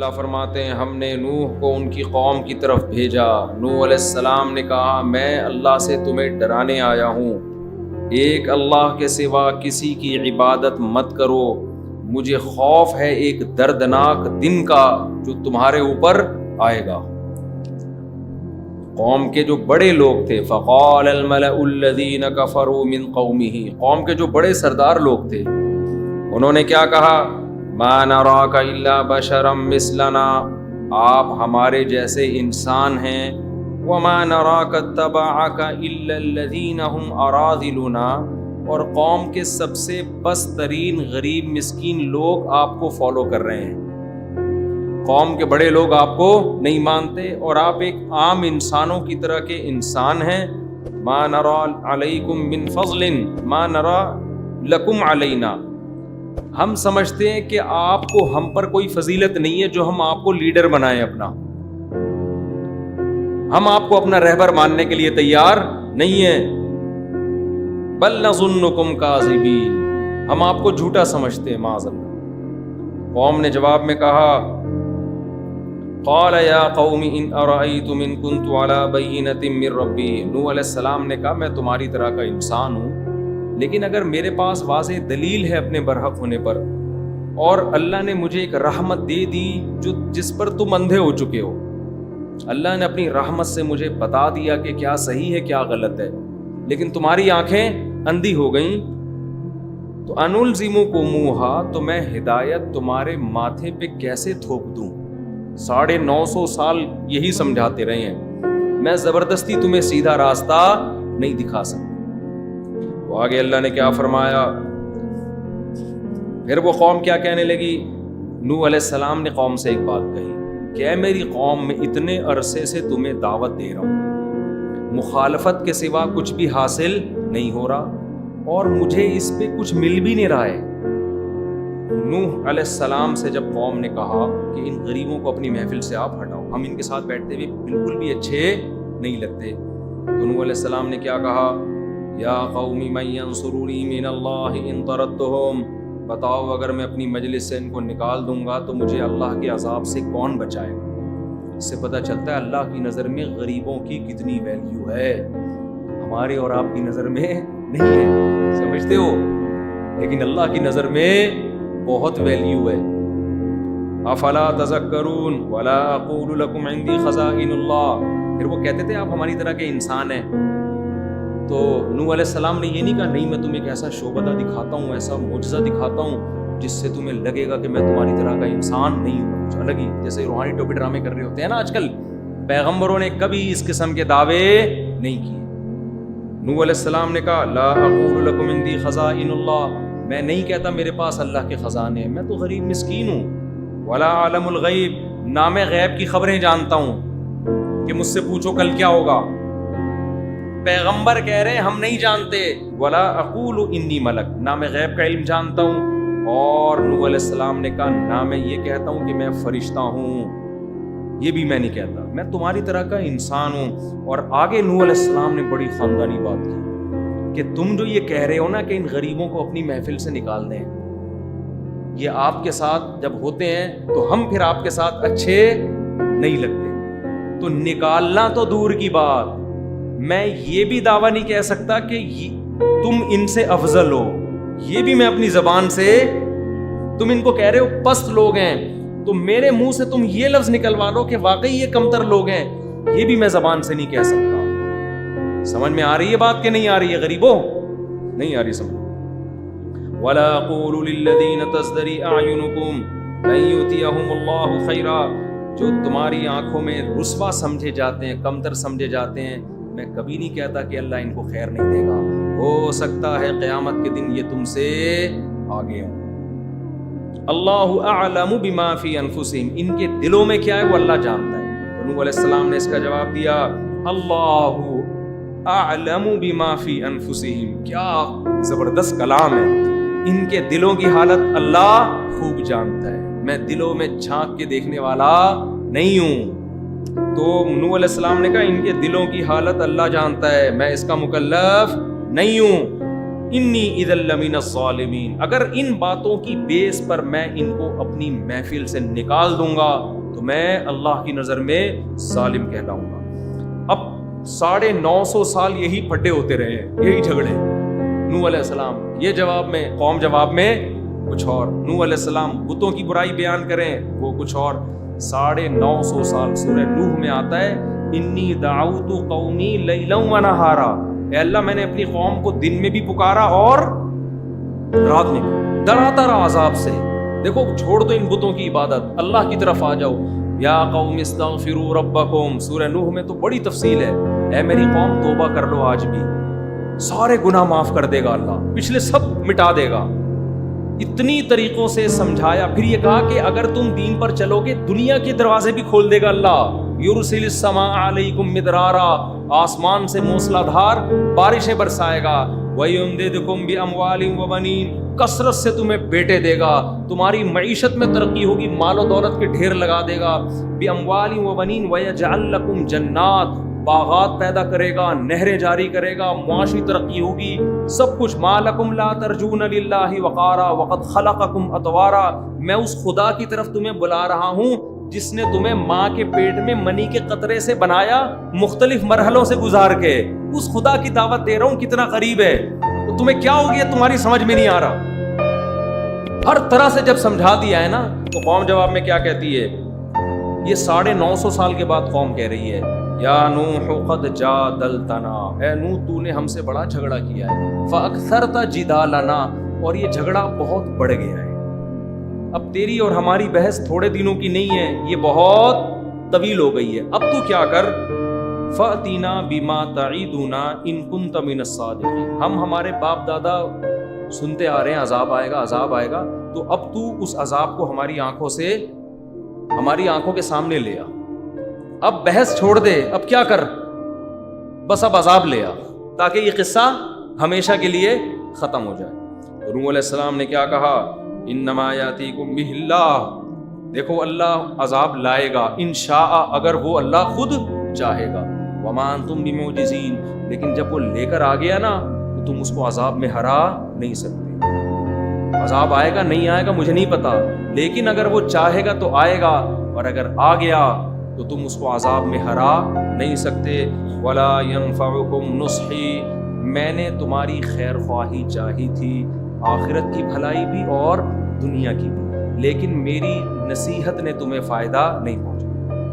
اللہ فرماتے ہیں ہم نے نوح کو ان کی قوم کی طرف بھیجا. نوح علیہ السلام نے کہا میں اللہ سے تمہیں ڈرانے آیا ہوں, ایک اللہ کے سوا کسی کی عبادت مت کرو, مجھے خوف ہے ایک دردناک دن کا جو تمہارے اوپر آئے گا. قوم کے جو بڑے لوگ تھے, فقال الملأ الذین کفروا من قومہ, قوم کے جو بڑے سردار لوگ تھے انہوں نے کیا کہا, ما نراک الا بشرا مثلنا, آپ ہمارے جیسے انسان ہیں, وما نراک اتبعک الا الذین هم اراذلنا, اور قوم کے سب سے پست ترین غریب مسکین لوگ آپ کو فالو کر رہے ہیں. قوم کے بڑے لوگ آپ کو نہیں مانتے اور آپ ایک عام انسانوں کی طرح کے انسان ہیں. ما نرى علیکم من فضل ما نرى لکم علینا, ہم سمجھتے ہیں کہ آپ کو ہم پر کوئی فضیلت نہیں ہے جو ہم آپ کو لیڈر بنائیں اپنا, ہم آپ کو اپنا رہبر ماننے کے لیے تیار نہیں ہیں. بل نظنکم کاذبین, ہم آپ کو جھوٹا سمجھتے ہیں معاذ اللہ. قوم نے جواب میں کہا, قال یا قوم ان ارأیتم ان کنت علی بینۃ من ربی, نوح علیہ السلام نے کہا میں تمہاری طرح کا انسان ہوں, لیکن اگر میرے پاس واضح دلیل ہے اپنے برحق ہونے پر, اور اللہ نے مجھے ایک رحمت دے دی جس پر تم اندھے ہو چکے ہو, اللہ نے اپنی رحمت سے مجھے بتا دیا کہ کیا صحیح ہے کیا غلط ہے, لیکن تمہاری آنکھیں اندھی ہو گئیں, تو انلزمکموہا, تو میں ہدایت تمہارے ماتھے پہ کیسے تھوپ دوں. 950 سال یہی سمجھاتے رہے ہیں, میں زبردستی تمہیں سیدھا راستہ نہیں دکھا سکتا. تو آگے اللہ نے کیا فرمایا, پھر وہ قوم کیا کہنے لگی, نوح علیہ السلام نے قوم سے ایک بات کہی کہ اے میری قوم, میں اتنے عرصے سے تمہیں دعوت دے رہا ہوں, مخالفت کے سوا کچھ بھی حاصل نہیں ہو رہا, اور مجھے اس پہ کچھ مل بھی نہیں رہا ہے. نوح علیہ السلام سے جب قوم نے کہا کہ ان غریبوں کو اپنی محفل سے آپ ہٹاؤ, ہم ان کے ساتھ بیٹھتے ہوئے بالکل بھی اچھے نہیں لگتے, تو نوح علیہ السلام نے کیا کہا, یا قوم من ینصرونی من اللہ ان طردتہم, بتاؤ اگر میں اپنی مجلس سے ان کو نکال دوں گا تو مجھے اللہ کے عذاب سے کون بچائے گا. اس سے پتہ چلتا ہے اللہ کی نظر میں غریبوں کی کتنی ویلیو ہے, ہمارے اور آپ کی نظر میں نہیں ہے, سمجھتے ہو, لیکن اللہ کی نظر میں بہت ویلیو ہے. افلا تذکرون ولا اقول لکم عندی خزائن اللہ, پھر وہ کہتے تھے آپ ہماری طرح کے انسان ہیں, تو نوح علیہ السلام نے یہ نہیں کہا نہیں میں تمہیں ایک ایسا شعبدہ دکھاتا ہوں, ایسا معجزہ دکھاتا ہوں جس سے تمہیں لگے گا کہ میں تمہاری طرح کا انسان نہیں ہوں, کچھ الگ ہی, جیسے روحانی ٹوپی ڈرامے کر رہے ہوتے ہیں نا آج کل. پیغمبروں نے کبھی اس قسم کے دعوے نہیں کیے. نوح علیہ السلام نے کہا لا اقول لکم عندی خزائن اللہ, میں نہیں کہتا میرے پاس اللہ کے خزانے ہیں, میں تو غریب مسکین ہوں. ولا عالم الغیب, نہ میں غیب کی خبریں جانتا ہوں کہ مجھ سے پوچھو کل کیا ہوگا. پیغمبر کہہ رہے ہیں ہم نہیں جانتے. ولا اقول انی ملک, نہ میں غیب کا علم جانتا ہوں. اور نوح علیہ السلام نے کہا نہ میں یہ کہتا ہوں کہ میں فرشتہ ہوں, یہ بھی میں نہیں کہتا, میں تمہاری طرح کا انسان ہوں. اور آگے نوح علیہ السلام نے بڑی خاندانی بات کی کہ تم جو یہ کہہ رہے ہو نا کہ ان غریبوں کو اپنی محفل سے نکال دیں, یہ آپ کے ساتھ جب ہوتے ہیں تو ہم پھر آپ کے ساتھ اچھے نہیں لگتے, تو نکالنا تو دور کی بات, میں یہ بھی دعویٰ نہیں کہہ سکتا کہ تم ان سے افضل ہو, یہ بھی میں اپنی زبان سے, تم ان کو کہہ رہے ہو پست لوگ ہیں, تو میرے منہ سے تم یہ لفظ نکلوا لو کہ واقعی یہ کمتر لوگ ہیں, یہ بھی میں زبان سے نہیں کہہ سکتا. سمجھ میں آ رہی ہے بات کہ نہیں آ رہی ہے غریبوں, نہیں آ رہی سمجھ. ولا اقول للذین تزدری اعینکم لن یؤتیہم اللہ خیرا, جو تمہاری آنکھوں میں رسوا سمجھے جاتے ہیں, کمتر سمجھے جاتے ہیں, میں کبھی نہیں کہتا کہ اللہ ان کو خیر نہیں دے گا, ہو سکتا ہے قیامت کے دن یہ تم سے آگے ہوں. اللہ اعلم بما فی انفسہم, ان کے دلوں میں کیا ہے وہ اللہ جانتا ہے. نوح علیہ السلام نے اس کا جواب دیا اللہ اعلم بما فی انفسہم, کیا زبردست کلام ہے, ان کے دلوں کی حالت اللہ خوب جانتا ہے, میں دلوں میں جھانک کے دیکھنے والا نہیں ہوں. تو نوح علیہ السلام نے کہا ان کے دلوں کی حالت اللہ جانتا ہے, میں اس کا مکلف نہیں ہوں. انی اذا لمن الظالمین، اگر ان باتوں کی بیس پر میں ان کو اپنی محفل سے نکال دوں گا تو میں اللہ کی نظر میں ظالم کہلاؤں گا۔ اب 950 سال یہی پھڈے ہوتے رہے ہیں، یہی جھگڑے۔ نوح علیہ السلام یہ جواب میں، قوم جواب میں کچھ اور، نوح علیہ السلام بتوں کی برائی بیان کریں وہ کچھ اور۔ 950 سال سورہ نوح میں آتا ہے انی دعوت قومی لیلا و نہارا، اے اللہ میں نے اپنی قوم کو دن میں بھی پکارا اور رات میں بھی، ڈراتا رہا عذاب سے۔ دیکھو چھوڑ دو ان بتوں کی عبادت، اللہ کی طرف آ جاؤ۔ یا قوم استغفروا ربکم، سورہ نوح میں تو بڑی تفصیل ہے، اے میری قوم توبہ کر لو، آج بھی سارے گناہ معاف کر دے گا اللہ، پچھلے سب مٹا دے گا۔ اتنی طریقوں سے سمجھایا، پھر یہ کہا کہ اگر تم دین پر چلو گے دنیا کے دروازے بھی کھول دے گا اللہ۔ یرسل السماء علیکم مدرارا، آسمان سے موسلا دھار بارشیں برسائے گا۔ وَيُمْدِدْكُمْ بِأَمْوَالٍ وَبَنِينَ، کثرت سے تمہیں بیٹے دے گا، تمہاری معیشت میں ترقی ہوگی، مال و دولت کے ڈھیر لگا دے گا۔ بِأَمْوَالٍ وَبَنِينَ وَيَجْعَلْ لَكُمْ جَنَّاتٍ، باغات پیدا کرے گا، نہریں جاری کرے گا، معاشی ترقی ہوگی، سب کچھ۔ مَا لَكُمْ لَا تَرْجُونَ لِلَّهِ وَقَارًا وَقَدْ خَلَقَكُمْ أَطْوَارًا، میں اس خدا کی طرف تمہیں بلا رہا ہوں جس نے تمہیں ماں کے پیٹ میں منی کے قطرے سے بنایا، مختلف مرحلوں سے گزار کے، اس خدا کی دعوت دے رہا ہوں، کتنا قریب ہے۔ تو تمہیں کیا ہو گیا، تمہاری سمجھ میں نہیں آ رہا۔ ہر طرح سے جب سمجھا دیا ہے نا تو قوم جواب میں کیا کہتی ہے؟ یہ 950 سال کے بعد قوم کہہ رہی ہے یا نوح قد جادلتنا، اے نوح تو نے ہم سے بڑا جھگڑا کیا ہے، فاکثرت جدالنا، اور یہ جھگڑا بہت بڑھ گیا ہے، اب تیری اور ہماری بحث تھوڑے دنوں کی نہیں ہے، یہ بہت طویل ہو گئی ہے، اب تو کیا کر، فَأْتِنَا بِمَا تَعِدُنَا إِن كُنْتَ مِنَ الصَّادِقِينَ، ہم ہمارے باپ دادا سنتے آ رہے ہیں عذاب آئے گا عذاب آئے گا، تو اب تو اس عذاب کو ہماری آنکھوں کے سامنے لے آ، اب بحث چھوڑ دے، اب کیا کر، بس اب عذاب لے آ تاکہ یہ قصہ ہمیشہ کے لیے ختم ہو جائے۔ نوح علیہ السلام نے کیا کہا؟ انما یاتیکم بہ اللہ، دیکھو اللہ عذاب لائے گا انشاء، اگر وہ اللہ خود چاہے گا، وما انتم بمعجزین، لیکن جب وہ لے کر آ گیا نا تو تم اس کو عذاب میں ہرا نہیں سکتے۔ عذاب آئے گا نہیں آئے گا مجھے نہیں پتا، لیکن اگر وہ چاہے گا تو آئے گا، اور اگر آ گیا تو تم اس کو عذاب میں ہرا نہیں سکتے۔ ولا ینفعکم نصحی، میں نے تمہاری خیر خواہی چاہی تھی، آخرت کی بھلائی بھی اور دنیا کی بھی، لیکن میری نصیحت نے تمہیں فائدہ نہیں پہنچا،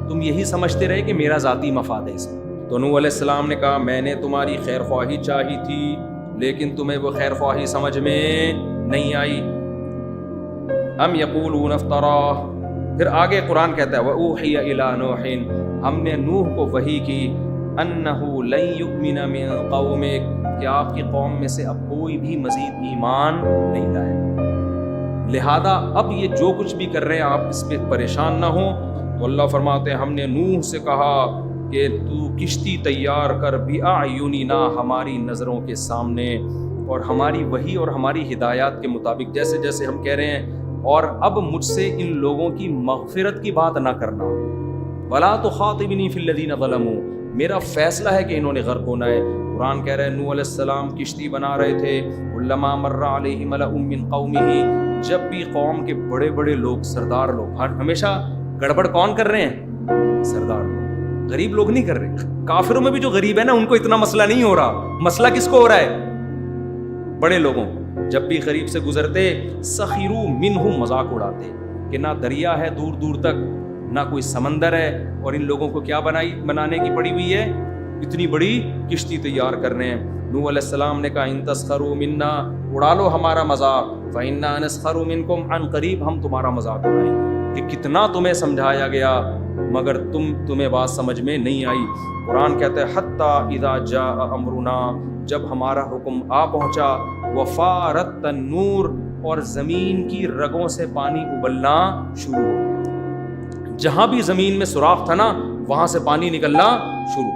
تم یہی سمجھتے رہے کہ میرا ذاتی مفاد ہے اس میں۔ تو نوح علیہ السلام نے کہا میں نے تمہاری خیر خواہی چاہی تھی لیکن تمہیں وہ خیر خواہی سمجھ میں نہیں آئی۔ ام یقولون افتراہ، پھر آگے قرآن کہتا ہے وَأُوحِيَ إِلَىٰ نُوحٍ، ہم نے نوح کو وحی کی، أَنَّهُ لَن يُؤْمِنَ مِن قَوْمِكَ، کہ آپ کی قوم میں سے اب کوئی بھی مزید ایمان نہیں لائے، لہذا اب یہ جو کچھ بھی کر رہے ہیں آپ اس پہ پریشان نہ ہوں۔ تو اللہ فرماتے ہیں ہم نے نوح سے کہا کہ تو کشتی تیار کر بِأَعْيُنِنَا، ہماری نظروں کے سامنے، اور ہماری وحی اور ہماری ہدایات کے مطابق، جیسے جیسے ہم کہہ رہے ہیں، اور اب مجھ سے ان لوگوں کی مغفرت کی بات نہ کرنا، وَلَا تُخَاطِبْنِي فِي الَّذِينَ ظَلَمُوا، میرا فیصلہ ہے کہ انہوں نے غرق ہونا ہے۔ قرآن کہہ رہے ہیں نوح علیہ السلام کشتی بنا رہے تھے، کلما مر علیہ ملأ من قومہ، جب بھی قوم کے بڑے بڑے لوگ، سردار لوگ، ہمیشہ گڑبڑ کون کر رہے ہیں؟ سردار لوگ، غریب لوگ نہیں کر رہے۔ کافروں میں بھی جو غریب ہے نا ان کو اتنا مسئلہ نہیں ہو رہا، مسئلہ کس کو ہو رہا ہے؟ بڑے لوگوں، جب بھی قریب سے گزرتے سخروا منہ، مذاق اڑاتے کہ نہ دریا ہے دور دور تک، نہ کوئی سمندر ہے، اور ان لوگوں کو کیا بنانے کی پڑی ہوئی ہے؟ اتنی بڑی کشتی تیار کر رہے ہیں۔ نوح علیہ السلام نے کہا ان تسخروا منا، اڑا لو ہمارا مذاق، فإنا نسخر منکم، عن قریب ہم تمہارا مذاق اڑائیں گے، کہ کتنا تمہیں سمجھایا گیا مگر تمہیں بات سمجھ میں نہیں آئی۔ قرآن کہتا ہے حتی اذا جاء امرنا، جب ہمارا حکم آ پہنچا، وفارت النور، اور زمین کی رگوں سے پانی ابلنا شروع ہو گیا، جہاں بھی زمین میں سوراخ تھا نا وہاں سے پانی نکلنا شروع۔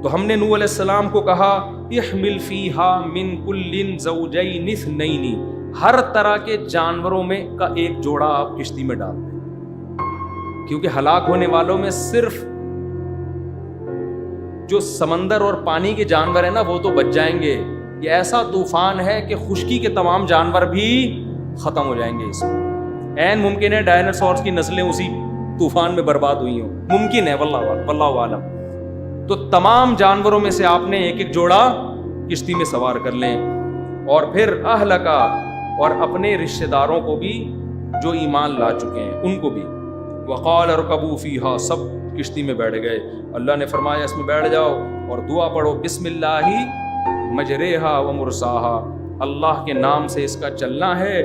تو ہم نے نوح علیہ السلام کو کہا احمل فیہا من کل زوجین اثنین، ہر طرح کے جانوروں میں کا ایک جوڑا آپ کشتی میں ڈال دیں، کیونکہ ہلاک ہونے والوں میں صرف جو سمندر اور پانی کے جانور ہیں نا وہ تو بچ جائیں گے، یہ ایسا طوفان ہے کہ خشکی کے تمام جانور بھی ختم ہو جائیں گے اس میں. عین ممکن ہے ڈائناسورس کی نسلیں اسی طوفان میں برباد ہوئی ہوں, ممکن ہے, واللہ عالم. تو تمام جانوروں میں سے آپ نے ایک ایک جوڑا کشتی میں سوار کر لیں, اور پھر اہلکا, اور اپنے رشتہ داروں کو بھی جو ایمان لا چکے ہیں ان کو بھی. وقال ارکبوا فیہا, سب کشتی میں بیٹھ گئے. اللہ نے فرمایا اس میں بیٹھ جاؤ اور دعا پڑھو, بسم اللہ مجریہا و مرساہا, اللہ کے نام سے اس کا چلنا ہے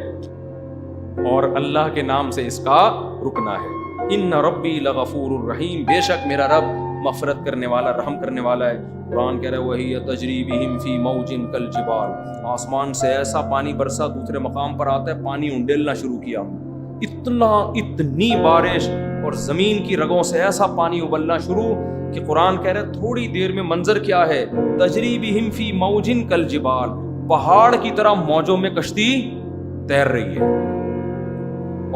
اور اللہ کے نام سے اس کا رکنا ہے. ان ربی لغفور الرحیم, بے شک میرا رب مغفرت کرنے والا, رحم کرنے والا ہے. قرآن کہہ رہا ہے وہی تجری بہم فی موج کالجبال, آسمان سے ایسا پانی برسا, دوسرے مقام پر آتا ہے پانی انڈیلنا شروع کیا, اتنی بارش, اور زمین کی رگوں سے ایسا پانی ابلنا شروع کہ قرآن کہہ رہا ہے تھوڑی دیر میں منظر کیا ہے, تجری بہم فی موج کالجبال, پہاڑ کی طرح موجوں میں کشتی تیر رہی ہے.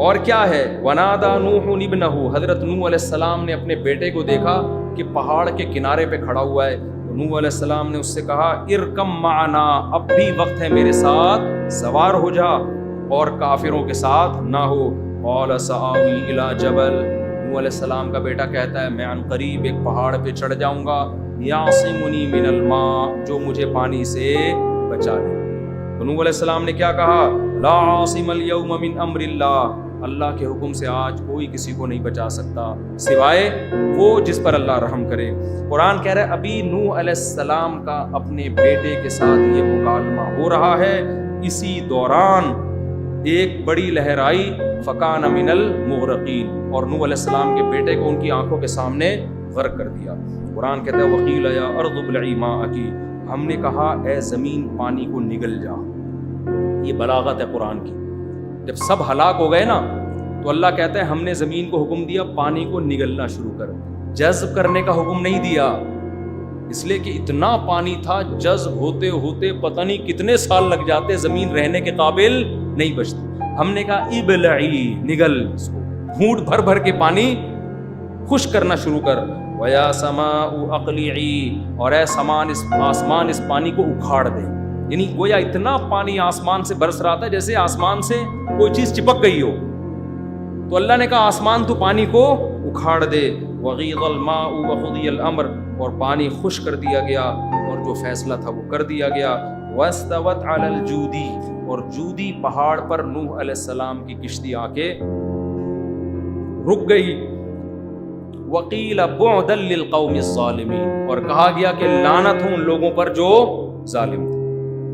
اور کیا ہے, ونادا نوح ابنہ, حضرت نوح علیہ السلام نے اپنے بیٹے کو دیکھا کہ پہاڑ کے کنارے پہ کھڑا ہوا ہے. نوح علیہ السلام نے اس سے کہا ارکم معنا, اب بھی وقت ہے میرے ساتھ سوار ہو جا اور کافروں کے ساتھ نہ ہو. قال سآوی الی جبل, نوح علیہ السلام کا بیٹا کہتا ہے میں عن قریب ایک پہاڑ پہ چڑھ جاؤں گا, یعصمنی من الماء, جو مجھے پانی سے بچا لے. تو نوح علیہ السلام نے کیا کہا, لا عاصم اليوم من امر اللہ, اللہ کے حکم سے آج کوئی کسی کو نہیں بچا سکتا سوائے وہ جس پر اللہ رحم کرے. قرآن کہہ رہا ہے ابھی نوح علیہ السلام کا اپنے بیٹے کے ساتھ یہ مکالمہ ہو رہا ہے, اسی دوران ایک بڑی لہر آئی, فکان من المغرقین, اور نوح علیہ السلام کے بیٹے کو ان کی آنکھوں کے سامنے غرق کر دیا. قرآن کہتا ہے وقیل یا ارض ابلعی ماءکی, ہم نے کہا اے زمین پانی کو نگل جا. یہ بلاغت ہے قرآن کی. جب سب ہلاک ہو گئے نا تو اللہ کہتا ہے ہم نے زمین کو حکم دیا پانی کو نگلنا شروع کر, جذب کرنے کا حکم نہیں دیا, اس لیے کہ اتنا پانی تھا جذب ہوتے ہوتے پتہ نہیں کتنے سال لگ جاتے, زمین رہنے کے قابل نہیں بچتی. ہم نے کہا ابلعی, نگل, اس کو گھونٹ بھر بھر کے پانی خشک کرنا شروع کر. ویا سماء اقلعی, اور اے آسمان اس پانی کو اکھاڑ دے. یعنی گویا اتنا پانی آسمان سے برس رہا تھا جیسے آسمان سے کوئی چیز چپک گئی ہو. تو اللہ نے کہا آسمان تو پانی کو اکھاڑ دے. وغیض الماء وقضی الامر, اور پانی خشک کر دیا گیا اور جو فیصلہ تھا وہ کر دیا گیا. واستوت علی الجودی, اور جودی پہاڑ پر نوح علیہ السلام کی کشتی آ کے رک گئی. وقیل بعدا للقوم الظالمین, اور کہا گیا کہ لعنت ہو ان لوگوں پر جو ظالم تھے.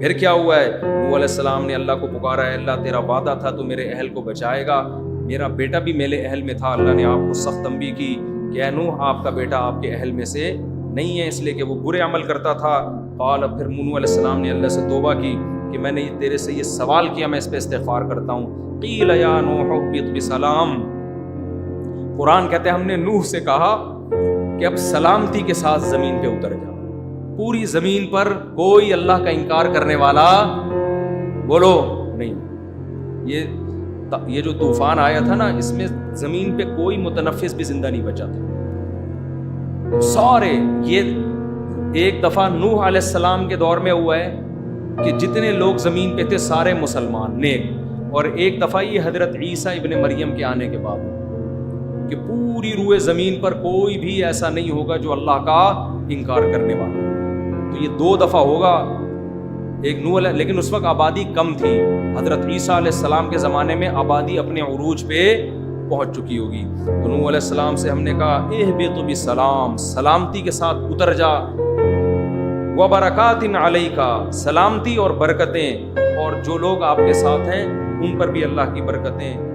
پھر کیا ہوا ہے, نوح علیہ السلام نے اللہ کو پکارا ہے, اللہ تیرا وعدہ تھا تو میرے اہل کو بچائے گا, میرا بیٹا بھی میرے اہل میں تھا, اللہ نے آپ کو سخت تنبیہ کی کہ اے نوح آپ کا بیٹا آپ کے اہل میں سے نہیں ہے, اس لیے کہ وہ برے عمل کرتا تھا. قال, پھر نوح علیہ السلام نے اللہ سے توبہ کی کہ میں نے تیرے سے یہ سوال کیا, میں اس پہ استغفار کرتا ہوں. قیل یا نوح اہبط بسلام, قرآن کہتے ہیں ہم نے نوح سے کہا کہ اب سلامتی کے ساتھ زمین پہ اتر جا. پوری زمین پر کوئی اللہ کا انکار کرنے والا بولو نہیں. یہ جو طوفان آیا تھا نا, اس میں زمین پہ کوئی متنفس بھی زندہ نہیں بچا تھا سارے. یہ ایک دفعہ نوح علیہ السلام کے دور میں ہوا ہے کہ جتنے لوگ زمین پہ تھے سارے مسلمان نیک, اور ایک دفعہ یہ حضرت عیسیٰ ابن مریم کے آنے کے بعد کہ پوری روئے زمین پر کوئی بھی ایسا نہیں ہوگا جو اللہ کا انکار کرنے والا. تو یہ 2 دفعہ ہوگا. ایک نوح, لیکن اس وقت آبادی کم تھی. حضرت عیسیٰ علیہ السلام کے زمانے میں آبادی اپنے عروج پہ پہنچ چکی ہوگی. تو نوح علیہ السلام سے ہم نے کہا اہبط بسلام, سلامتی کے ساتھ اتر جا. وبرکات علیک, سلامتی اور برکتیں, اور جو لوگ آپ کے ساتھ ہیں ان پر بھی اللہ کی برکتیں.